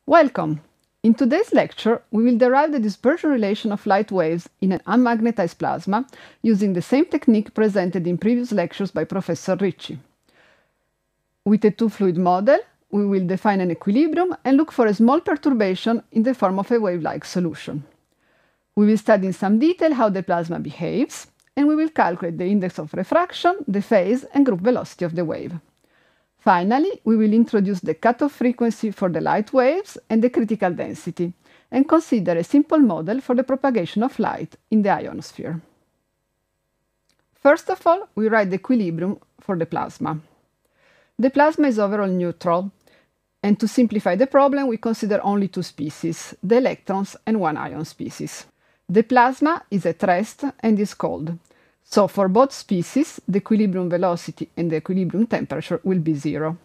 Welcome! In today's lecture, we will derive the dispersion relation of light waves in an unmagnetized plasma using the same technique presented in previous lectures by Professor Ricci. With a two-fluid model, we will define an equilibrium and look for a small perturbation in the form of a wave-like solution. We will study in some detail how the plasma behaves, and we will calculate the index of refraction, the phase, and group velocity of the wave. Finally, we will introduce the cutoff frequency for the light waves and the critical density, and consider a simple model for the propagation of light in the ionosphere. First of all, we write the equilibrium for the plasma. The plasma is overall neutral, and to simplify the problem, we consider only two species, the electrons and one ion species. The plasma is at rest and is cold. So for both species, the equilibrium velocity and the equilibrium temperature will be zero.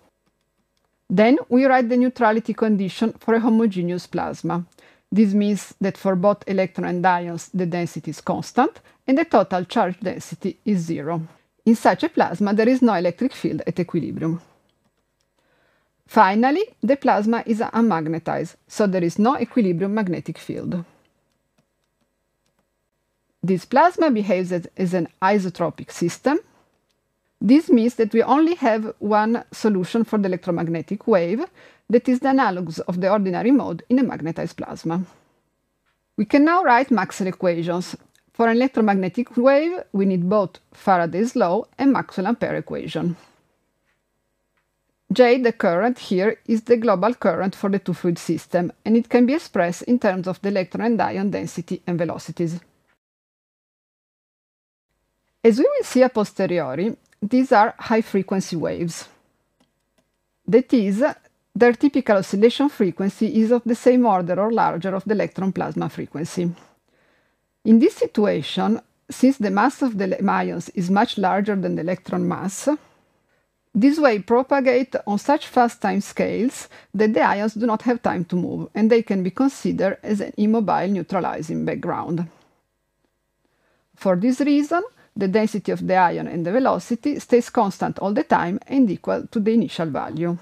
Then we write the neutrality condition for a homogeneous plasma. This means that for both electrons and ions, the density is constant and the total charge density is zero. In such a plasma, there is no electric field at equilibrium. Finally, the plasma is unmagnetized, so there is no equilibrium magnetic field. This plasma behaves as an isotropic system. This means that we only have one solution for the electromagnetic wave, that is the analogous of the ordinary mode in a magnetized plasma. We can now write Maxwell equations. For an electromagnetic wave, we need both Faraday's law and Maxwell-Ampere equation. J, the current here, is the global current for the two-fluid system, and it can be expressed in terms of the electron and ion density and velocities. As we will see a posteriori, these are high-frequency waves. That is, their typical oscillation frequency is of the same order or larger of the electron plasma frequency. In this situation, since the mass of the ions is much larger than the electron mass, these waves propagate on such fast time scales that the ions do not have time to move, and they can be considered as an immobile neutralizing background. For this reason, the density of the ion and the velocity stays constant all the time and equal to the initial value.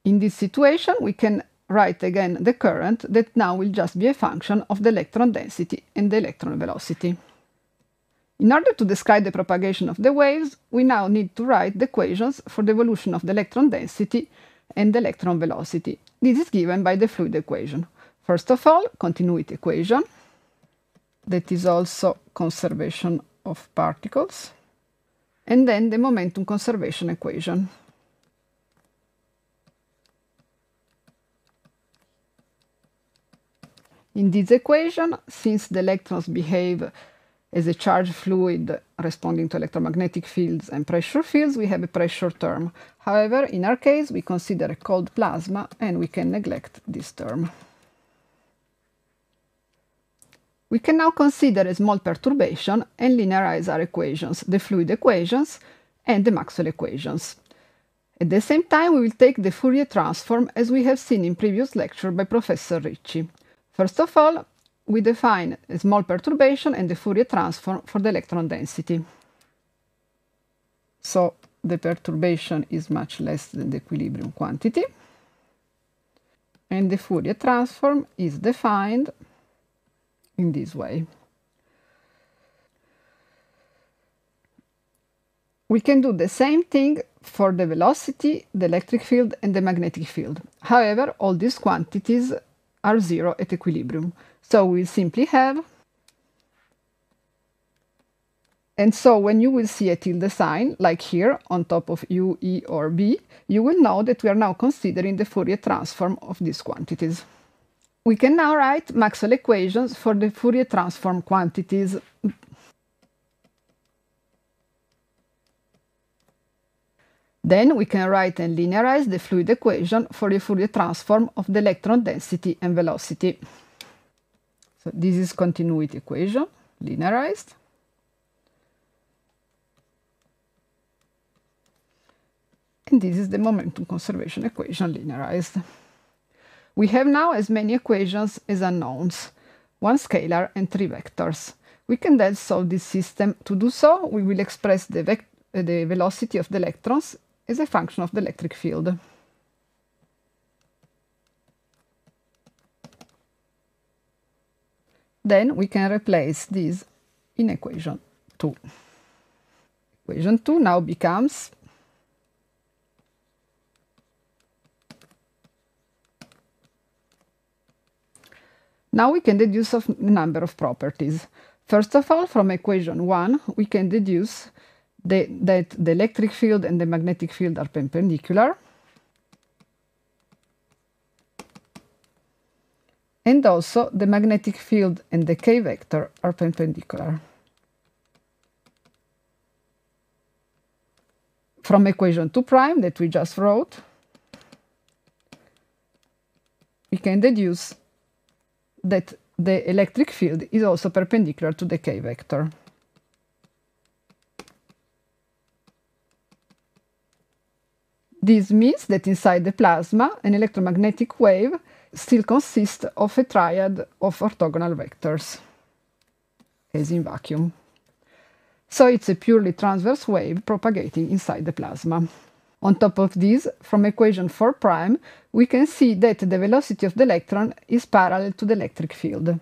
In this situation, we can write again the current that now will just be a function of the electron density and the electron velocity. In order to describe the propagation of the waves, we now need to write the equations for the evolution of the electron density and the electron velocity. This is given by the fluid equation. First of all, continuity equation. That is also conservation of particles, and then the momentum conservation equation. In this equation, since the electrons behave as a charged fluid responding to electromagnetic fields and pressure fields, we have a pressure term. However, in our case, we consider a cold plasma and we can neglect this term. We can now consider a small perturbation and linearize our equations, the fluid equations and the Maxwell equations. At the same time, we will take the Fourier transform as we have seen in previous lecture by Professor Ricci. First of all, we define a small perturbation and the Fourier transform for the electron density. So the perturbation is much less than the equilibrium quantity, and the Fourier transform is defined in this way. We can do the same thing for the velocity, the electric field, and the magnetic field. However, all these quantities are zero at equilibrium. So we'll simply have, and so when you will see a tilde sign, like here, on top of U, E, or B, you will know that we are now considering the Fourier transform of these quantities. We can now write Maxwell equations for the Fourier transform quantities. Then we can write and linearize the fluid equation for the Fourier transform of the electron density and velocity. So this is continuity equation, linearized. And this is the momentum conservation equation, linearized. We have now as many equations as unknowns, one scalar and three vectors. We can then solve this system. To do so, we will express the velocity of the electrons as a function of the electric field. Then we can replace this in equation 2. Equation 2 now becomes now we can deduce a number of properties. First of all, from equation 1, we can deduce that the electric field and the magnetic field are perpendicular, and also the magnetic field and the k vector are perpendicular. From equation 2' that we just wrote, we can deduce that the electric field is also perpendicular to the k vector. This means that inside the plasma, an electromagnetic wave still consists of a triad of orthogonal vectors, as in vacuum. So it's a purely transverse wave propagating inside the plasma. On top of this, from equation 4', we can see that the velocity of the electron is parallel to the electric field.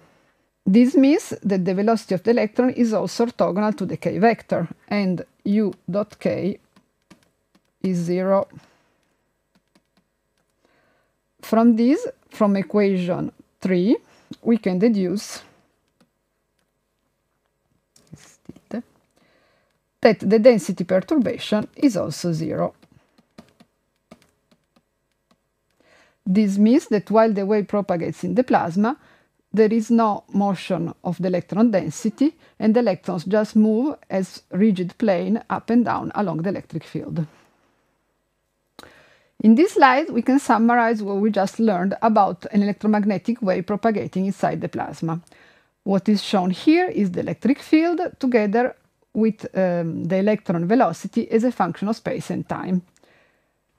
This means that the velocity of the electron is also orthogonal to the k vector, and u dot k is 0. From this, from equation 3, we can deduce that the density perturbation is also 0. This means that while the wave propagates in the plasma, there is no motion of the electron density, and the electrons just move as rigid plane up and down along the electric field. In this slide, we can summarize what we just learned about an electromagnetic wave propagating inside the plasma. What is shown here is the electric field together with the electron velocity as a function of space and time.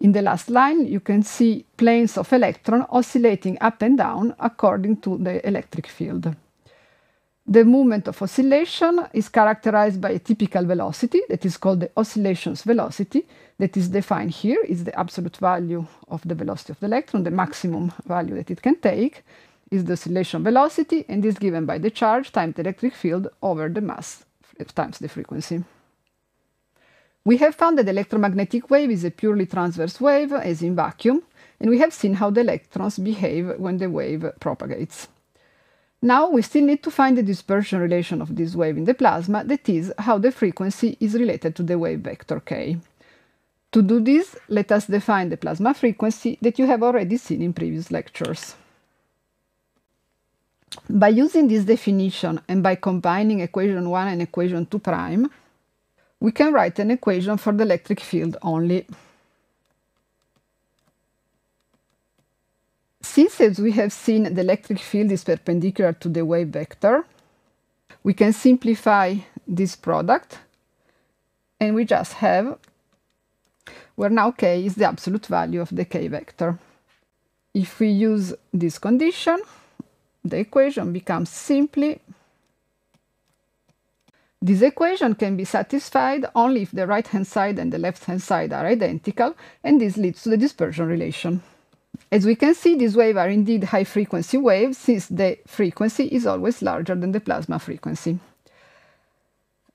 In the last line, you can see planes of electron oscillating up and down according to the electric field. The movement of oscillation is characterized by a typical velocity that is called the oscillation's velocity, that is defined here, is the absolute value of the velocity of the electron. The maximum value that it can take is the oscillation velocity, and is given by the charge times the electric field over the mass times the frequency. We have found that the electromagnetic wave is a purely transverse wave, as in vacuum, and we have seen how the electrons behave when the wave propagates. Now we still need to find the dispersion relation of this wave in the plasma, that is, how the frequency is related to the wave vector k. To do this, let us define the plasma frequency that you have already seen in previous lectures. By using this definition and by combining equation 1 and equation 2', we can write an equation for the electric field only. Since, as we have seen, the electric field is perpendicular to the wave vector, we can simplify this product, and we just have where now k is the absolute value of the k vector. If we use this condition, the equation becomes simply this equation can be satisfied only if the right-hand side and the left-hand side are identical, and this leads to the dispersion relation. As we can see, these waves are indeed high-frequency waves, since the frequency is always larger than the plasma frequency.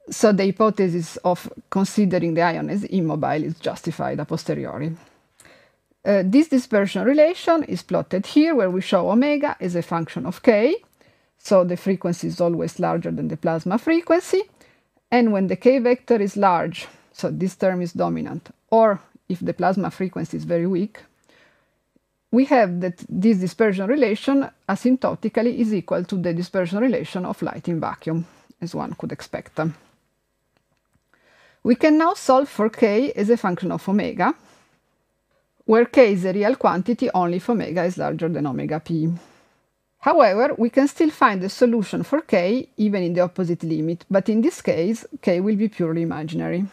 So the hypothesis of considering the ion as immobile is justified a posteriori. This dispersion relation is plotted here, where we show omega as a function of k, so the frequency is always larger than the plasma frequency, and when the k vector is large, so this term is dominant, or if the plasma frequency is very weak, we have that this dispersion relation asymptotically is equal to the dispersion relation of light in vacuum, as one could expect. We can now solve for k as a function of omega, where k is a real quantity only if omega is larger than omega p. However, we can still find a solution for k even in the opposite limit, but in this case, k will be purely imaginary.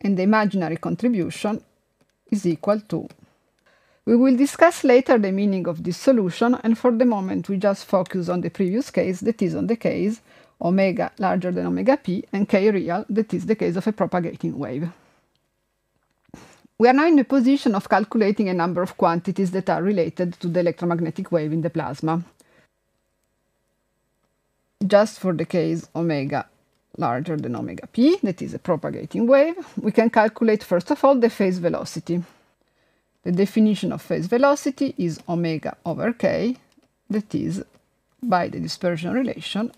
And the imaginary contribution is equal to. We will discuss later the meaning of this solution, and for the moment we just focus on the previous case, that is on the case omega larger than omega p, and k real, that is the case of a propagating wave. We are now in a position of calculating a number of quantities that are related to the electromagnetic wave in the plasma. just for the case omega larger than omega p, that is a propagating wave, we can calculate first of all the phase velocity. The definition of phase velocity is omega over k, that is, by the dispersion relation.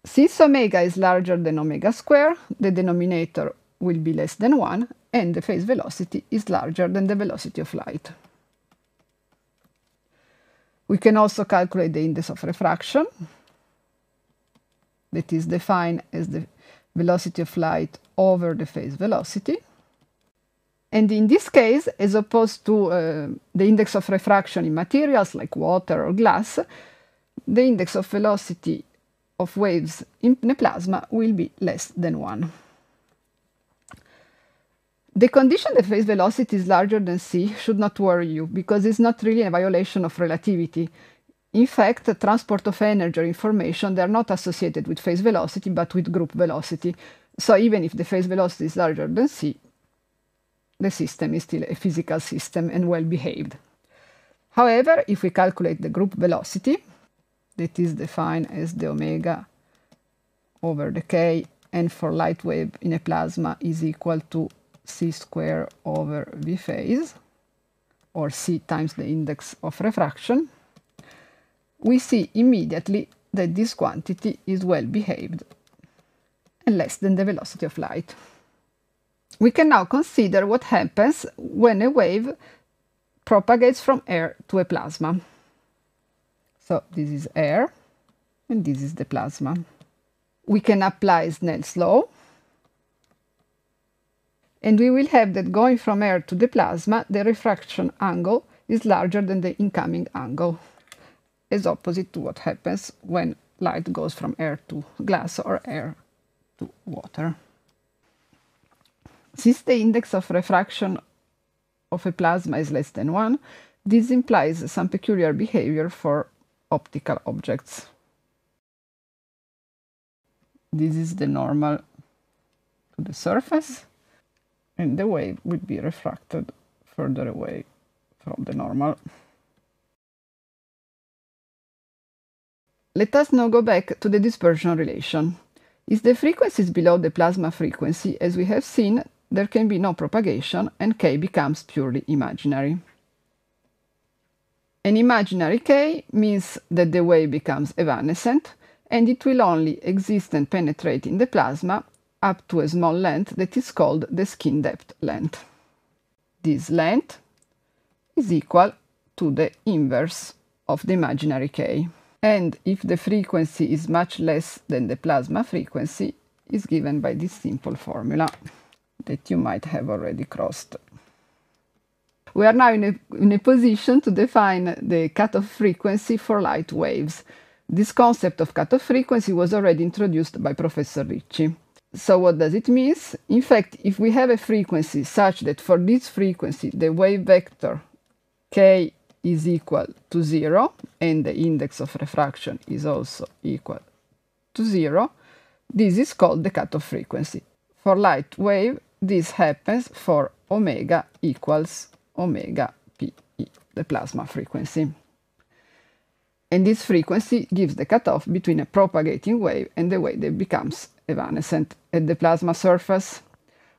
Since omega is larger than omega square, the denominator will be less than 1, and the phase velocity is larger than the velocity of light. We can also calculate the index of refraction, that is defined as the velocity of light over the phase velocity. And in this case, as opposed to the index of refraction in materials like water or glass, the index of velocity of waves in a plasma will be less than 1. The condition that phase velocity is larger than c should not worry you, because it's not really a violation of relativity. In fact, transport of energy or information, they are not associated with phase velocity, but with group velocity. So even if the phase velocity is larger than c, the system is still a physical system and well behaved. However, if we calculate the group velocity, that is defined as the omega over the k, and for light wave in a plasma is equal to c square over v phase, or c times the index of refraction, we see immediately that this quantity is well behaved and less than the velocity of light. We can now consider what happens when a wave propagates from air to a plasma. So this is air, and this is the plasma. We can apply Snell's law, and we will have that going from air to the plasma, the refraction angle is larger than the incoming angle, as opposite to what happens when light goes from air to glass or air to water. Since the index of refraction of a plasma is less than 1, this implies some peculiar behavior for optical objects. This is the normal to the surface, and the wave would be refracted further away from the normal. Let us now go back to the dispersion relation. If the frequency is below the plasma frequency, as we have seen, there can be no propagation and k becomes purely imaginary. An imaginary k means that the wave becomes evanescent, and it will only exist and penetrate in the plasma up to a small length that is called the skin depth length. This length is equal to the inverse of the imaginary k. And if the frequency is much less than the plasma frequency, is given by this simple formula that you might have already crossed. We are now in a position to define the cutoff frequency for light waves. This concept of cutoff frequency was already introduced by Professor Ricci. So what does it mean? In fact, if we have a frequency such that for this frequency the wave vector k is equal to 0 and the index of refraction is also equal to 0, this is called the cutoff frequency. For light wave, this happens for omega equals omega p, the plasma frequency. And this frequency gives the cutoff between a propagating wave and the wave that becomes evanescent at the plasma surface.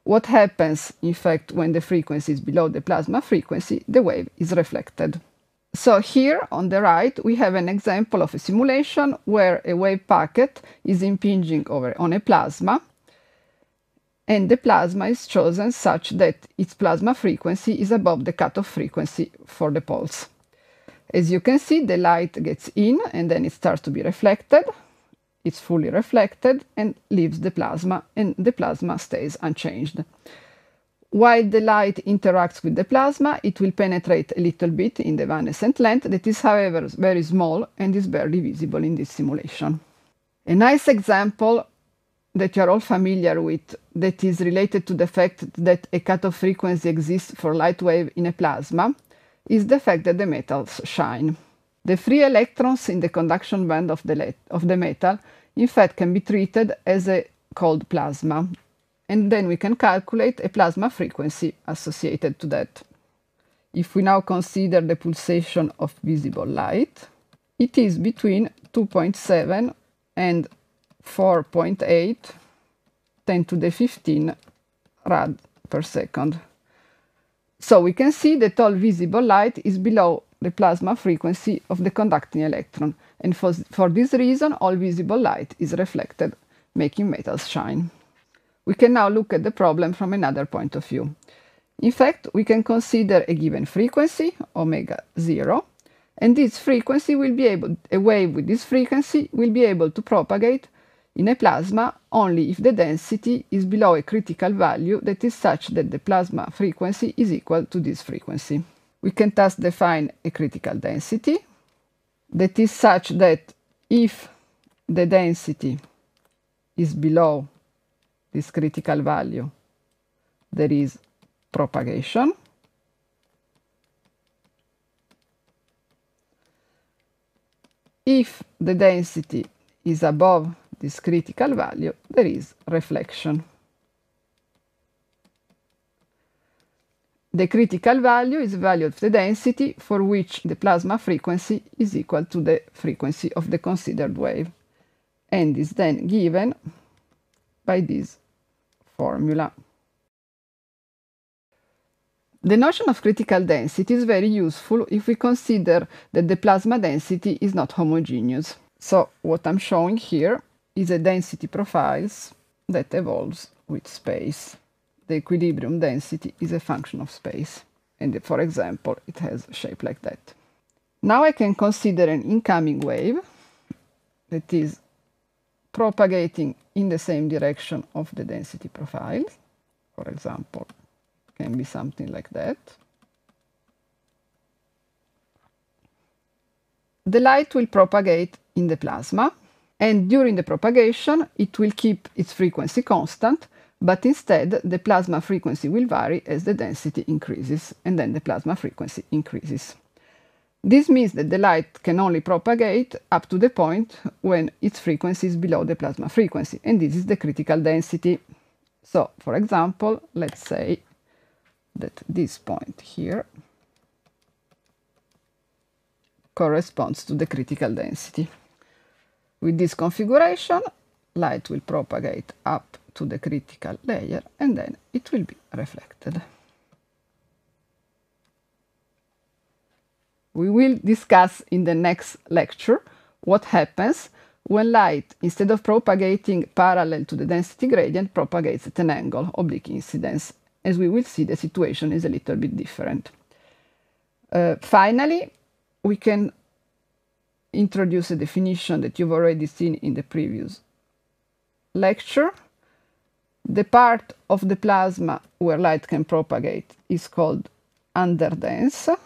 What happens, in fact, when the frequency is below the plasma frequency? The wave is reflected. So here on the right we have an example of a simulation where a wave packet is impinging on a plasma, and the plasma is chosen such that its plasma frequency is above the cutoff frequency for the pulse. As you can see, the light gets in and then it starts to be reflected. It's fully reflected and leaves the plasma, and the plasma stays unchanged. While the light interacts with the plasma, it will penetrate a little bit in the evanescent length that is, however, very small and is barely visible in this simulation. A nice example that you are all familiar with that is related to the fact that a cutoff frequency exists for light wave in a plasma is the fact that the metals shine. The free electrons in the conduction band of the metal, in fact, can be treated as a cold plasma, and then we can calculate a plasma frequency associated to that. If we now consider the pulsation of visible light, it is between 2.7 and 4.8 10 to the 15 rad per second. So we can see that all visible light is below the plasma frequency of the conducting electron, and for this reason all visible light is reflected, making metals shine. We can now look at the problem from another point of view. In fact, we can consider a given frequency, omega 0, and this frequency will be able, a wave with this frequency will be able to propagate in a plasma only if the density is below a critical value that is such that the plasma frequency is equal to this frequency. We can thus define a critical density that is such that if the density is below this critical value, there is propagation. If the density is above this critical value, there is reflection. The critical value is the value of the density for which the plasma frequency is equal to the frequency of the considered wave, and is then given by this formula. The notion of critical density is very useful if we consider that the plasma density is not homogeneous. So what I'm showing here is a density profiles that evolves with space. The equilibrium density is a function of space, and for example, it has a shape like that. Now I can consider an incoming wave that is propagating in the same direction of the density profile. For example, it can be something like that. The light will propagate in the plasma, and during the propagation it will keep its frequency constant, but instead the plasma frequency will vary as the density increases, and then the plasma frequency increases. This means that the light can only propagate up to the point when its frequency is below the plasma frequency, and this is the critical density. So, for example, let's say that this point here corresponds to the critical density. With this configuration, light will propagate up to the critical layer, and then it will be reflected. We will discuss in the next lecture what happens when light, instead of propagating parallel to the density gradient, propagates at an angle, oblique incidence. As we will see, the situation is a little bit different. Finally, we can introduce a definition that you've already seen in the previous lecture. The part of the plasma where light can propagate is called underdense,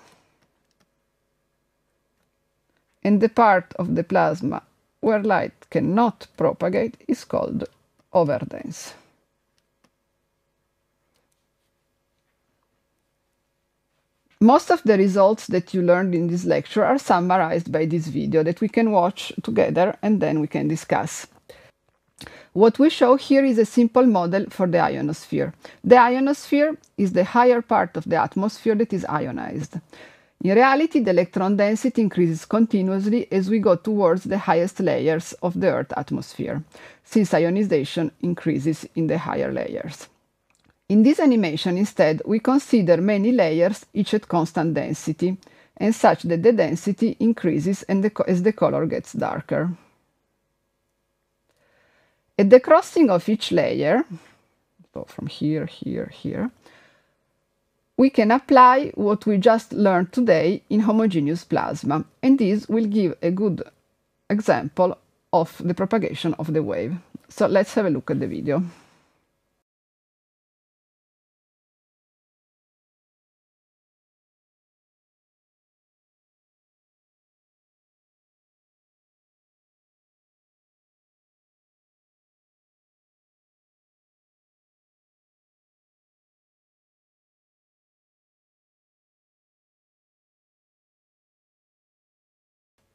and the part of the plasma where light cannot propagate is called overdense. Most of the results that you learned in this lecture are summarized by this video that we can watch together and then we can discuss. What we show here is a simple model for the ionosphere. The ionosphere is the higher part of the atmosphere that is ionized. In reality, the electron density increases continuously as we go towards the highest layers of the Earth's atmosphere, since ionization increases in the higher layers. In this animation, instead, we consider many layers, each at constant density, and such that the density increases as the color gets darker. At the crossing of each layer, so from here, here, here, we can apply what we just learned today in homogeneous plasma, and this will give a good example of the propagation of the wave. So let's have a look at the video.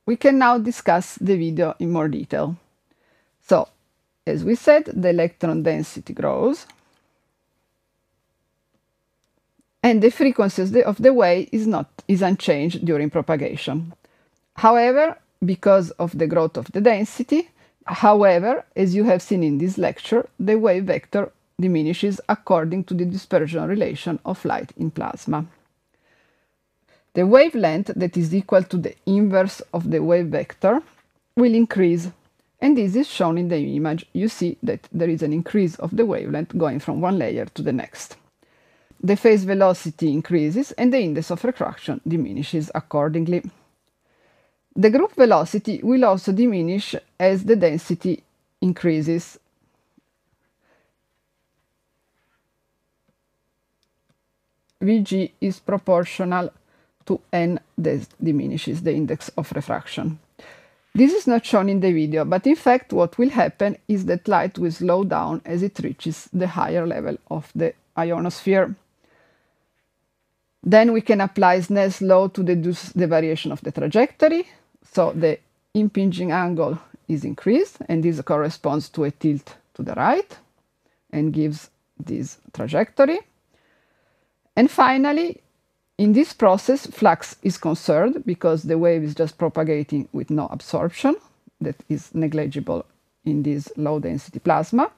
We can now discuss the video in more detail. So, as we said, the electron density grows, and the frequency of the wave is unchanged during propagation. However, because of the growth of the density. However, as you have seen in this lecture, the wave vector diminishes according to the dispersion relation of light in plasma. The wavelength that is equal to the inverse of the wave vector will increase, and this is shown in the image. You see that there is an increase of the wavelength going from one layer to the next. The phase velocity increases and the index of refraction diminishes accordingly. The group velocity will also diminish as the density increases. Vg is proportional to n that diminishes the index of refraction. This is not shown in the video, but in fact what will happen is that light will slow down as it reaches the higher level of the ionosphere. Then we can apply Snell's law to deduce the variation of the trajectory. So the impinging angle is increased, and this corresponds to a tilt to the right and gives this trajectory. And finally, in this process, flux is conserved because the wave is just propagating with no absorption. That is negligible in this low-density plasma.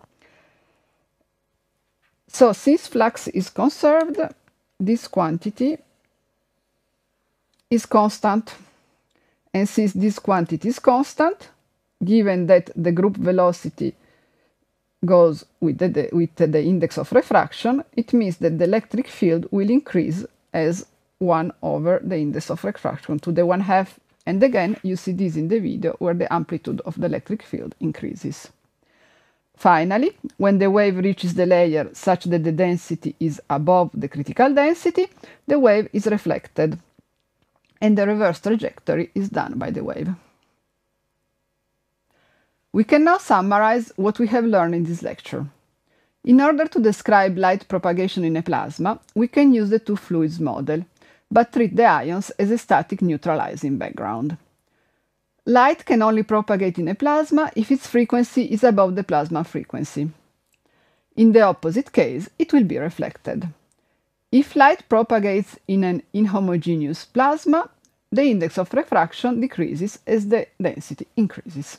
So since flux is conserved, this quantity is constant. And since this quantity is constant, given that the group velocity goes with the index of refraction, it means that the electric field will increase as 1 over the index of refraction to the 1/2. And again, you see this in the video where the amplitude of the electric field increases. Finally, when the wave reaches the layer such that the density is above the critical density, the wave is reflected, and the reverse trajectory is done by the wave. We can now summarize what we have learned in this lecture. In order to describe light propagation in a plasma, we can use the two fluids model, but treat the ions as a static neutralizing background. Light can only propagate in a plasma if its frequency is above the plasma frequency. In the opposite case, it will be reflected. If light propagates in an inhomogeneous plasma, the index of refraction decreases as the density increases.